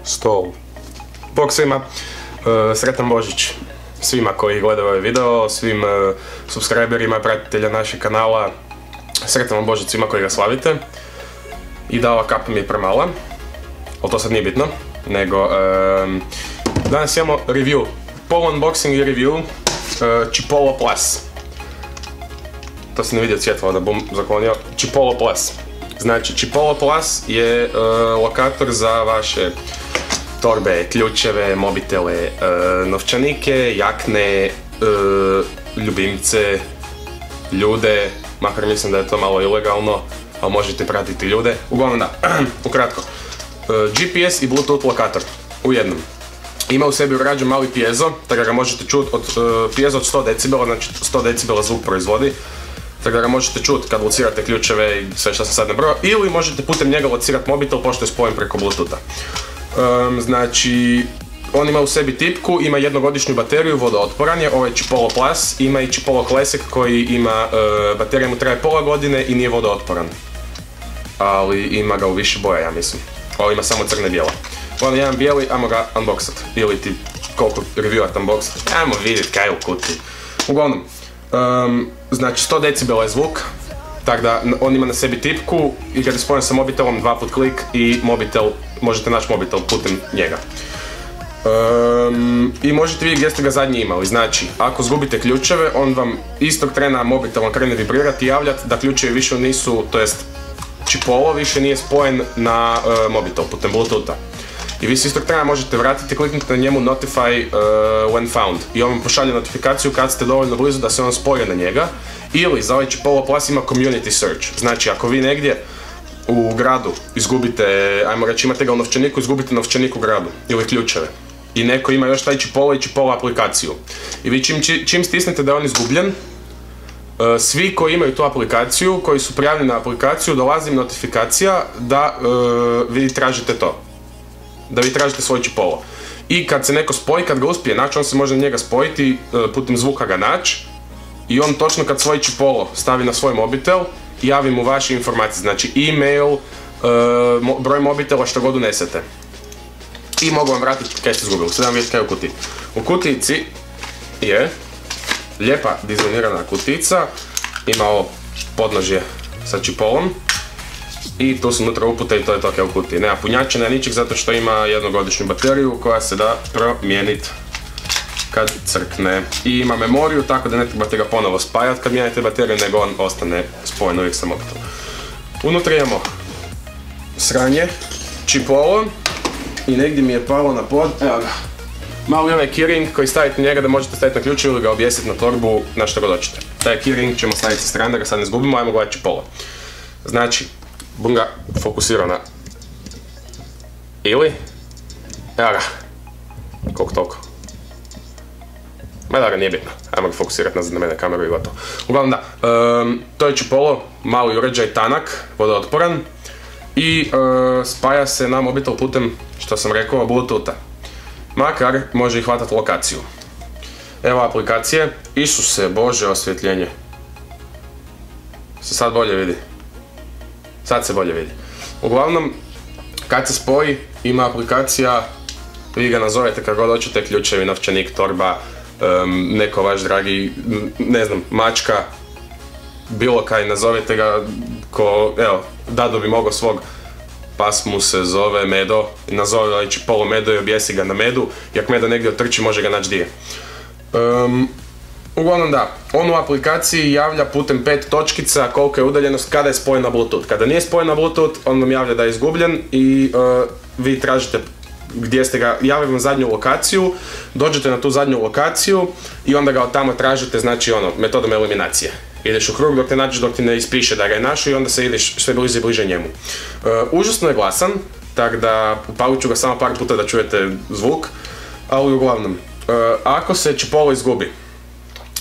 stol. Bog svima, sretan Božić svima koji gledaju ovaj video, svim subscriberima, pratitelja našeg kanala. Sretan vam Božić svima koji ga slavite. I da, ova kapa mi je premala, ali to sad nije bitno, nego danas imamo review, pol unboxing i review Chipolo Plus. To se ne vidi od svjetla da bum zaklonio. Chipolo Plus. Znači, Chipolo Plus je lokator za vaše torbe, ključeve, mobitele, novčanike, jakne, ljubimce, ljude, makar mislim da je to malo ilegalno, ali možete pratiti ljude. Uglavnom da, ukratko. GPS i Bluetooth lokator u jednom. Ima u sebi ugrađen mali piezo, tako da ga možete čuti od piezo od 100 decibela, znači 100 decibela zvuk proizvodi. Tako da ga možete čuti kad locirate ključeve i sve što sam sad nabrojao, ili možete putem njega locirati mobitel pošto je spojen preko Bluetootha. Znači, on ima u sebi tipku, ima jednogodišnju bateriju, vodootporan je, ovaj Chipolo Plus, ima i Chipolo Classic koji ima, baterija mu traje pola godine i nije vodootporan. Ali ima ga u više boja, ja mislim. Ovo ima samo crne bijela. Ono jedan bijeli, ajmo ga unboxat. Ili ti koliko reviewat unboxat. Ajmo vidjeti kaj je u kutiji. Uglavnom, znači 100 decibela je zvuk, tako da on ima na sebi tipku i kad je spojen sa mobitelom, dva put klik i mobitel, možete naći mobitel putem njega. I možete vidjeti gdje ste ga zadnji imali, znači ako zgubite ključeve, on vam istog trena mobitel vam krene vibrirati i javljati da ključevi više nisu, to jest Chipolo više nije spojen na mobitel putem Bluetootha. I vi se istog trena možete vratiti i kliknuti na njemu Notify when found. I on vam pošalje notifikaciju kad ste dovoljno blizu da se on spoje na njega. Ili za ovaj Chipolo Plus ima Community Search. Znači ako vi negdje u gradu izgubite, ajmo reći imate ga u novčaniku, izgubite novčanik u gradu ili ključeve. I neko ima još taj Chipolo i Chipolo aplikaciju. I vi čim stisnete da je on izgubljen, svi koji imaju tu aplikaciju, koji su prijavljeni na aplikaciju, dolazi im notifikacija da vi tražite to. Da vi tražite svoj Chipolo. I kad se neko spoji, kad ga uspije naći, on se može na njega spojiti, putem zvuka ga naći. I on točno kad svoj Chipolo stavi na svoj mobitel, javi mu vaše informacije, znači e-mail, broj mobitela, što god unesete. I mogu vam vratiti kaj ste izgubili. Sad vam vidjeti kaj je u kutiji. U kutijici je lijepa dizajnirana kutica, ima ovo podnožje sa Chipolom. I tu su unutra upute i to je to kaj u kutiji. Nema punjača, nema ničeg zato što ima jednogodišnju bateriju koja se da promijeniti kad crkne. I ima memoriju, tako da ne trebate ga ponovo spajati kad mijenjate bateriju, nego on ostane spojen uvijek sa mobitelom. Unutra imamo sranje, Chipolo i negdje mi je palo na pod, evo ga. Mali ovaj keyring koji stavite njega da možete staviti na ključev ili ga objesiti na torbu, na što god hoćete. Taj keyring ćemo staviti sa strane da ga sad ne izgubimo, ajmo gledati Chipolo. Znači, bum ga fokusirao na ili, evo ga, koliko toliko. Ma da ga nije bitno, ajmo ga fokusirati nazad na mene kameru i gotovo. Uglavnom da, to je Chipolo, mali uređaj, tanak, vodootporan i spaja se na mobitel putem, što sam rekao, Bluetootha. Makar može i hvatati lokaciju. Evo aplikacije, Isuse Bože osvjetljenje. Se sad bolje vidi. Sad se bolje vidi. Uglavnom, kad se spoji, ima aplikacija, vi ga nazovete kako god hoćete, ključevi, novčanik, torba, neko vaš dragi, ne znam, mačka, bilo kaj, nazovete ga ko, evo, Dado bi mogao svog, pas mu se zove Medo, i nazove ovaj Chipolo Medo i objesi ga na Medu, i ako Medo negdje otrči može ga naći gdje. Uglavnom da, on u aplikaciji javlja putem 5 točkica koliko je udaljenost kada je spojen na Bluetooth. Kada nije spojen na Bluetooth, on vam javlja da je izgubljen i vi tražite gdje ste ga, javi vam zadnju lokaciju, dođete na tu zadnju lokaciju i onda ga od tamo tražite, znači ono, metodom eliminacije. Ideš u krug dok te nađeš, dok ti ne ispiše da ga je našao i onda se ideš sve bliže i bliže njemu. Užasno je glasan, tako da upalit ću ga samo par puta da čujete zvuk, ali uglavnom, ako se Chipolo izgubi,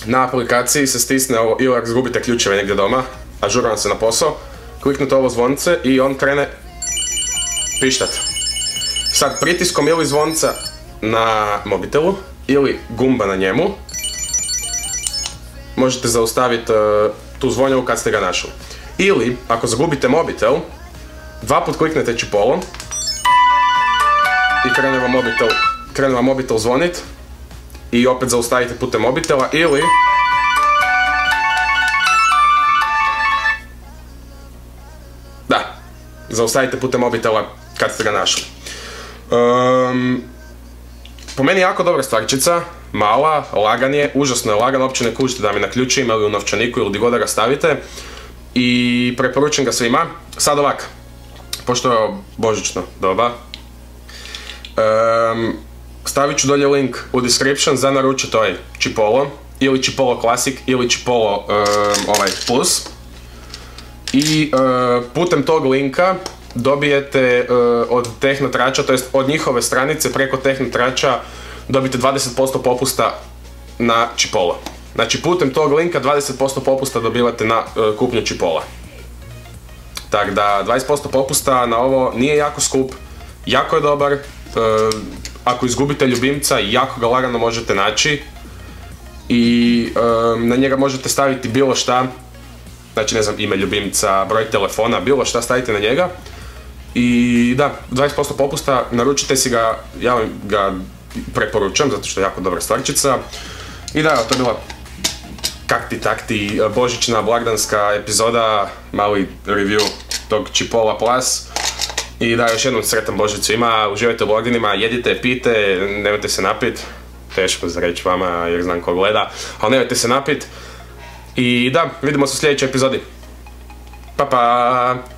na aplikaciji se stisne ovo, ili ako izgubite ključeve negdje doma, ažuran se na posao, kliknete ovo zvonce i on krene pištat. Sad pritiskom ili zvonca na mobitelu ili gumba na njemu možete zaustaviti tu zvonjavu kad ste ga našli. Ili ako zagubite mobitel, dva put kliknete Chipolo i krene vam mobitel zvonit i opet zaustavite putem mobitela ili zaustavite putem mobitela kad ste ga našli. Po meni jako dobra stvarčica, mala, lagan je, užasno je lagan, uopće ne kužite da mi na ključu ima ili u novčaniku ili gdje god da ga stavite i preporučujem ga svima. Sad ovak, pošto je božićno doba, stavit ću dolje link u description za naručiti ovaj Chipolo ili Chipolo Classic ili Chipolo Plus i putem tog linka dobijete od Tehnotrača, to jest od njihove stranice preko Tehnotrača dobijete 20% popusta na Chipolo. Znači putem tog linka 20% popusta dobivate na kupnju Chipola. Tako da 20% popusta na ovo nije jako skup, jako je dobar. Ako izgubite ljubimca, jako ga lagano možete naći i na njega možete staviti bilo šta. Znači ne znam, ime ljubimca, broj telefona, bilo šta stavite na njega. I da, 20% popusta, naručite si ga, ja vam ga preporučam zato što je jako dobra stvarčica. I da, to je bila kakti takti božićna blagdanska epizoda, mali review tog Chipola Plus. I da, još jednom sretan Božić svima, uživajte u blagdanima, jedite, pijte, nemojte se napit. Teško za reći vama jer znam ko gleda, ali nemojte se napit. I da, vidimo se u sljedećoj epizodi. Pa pa!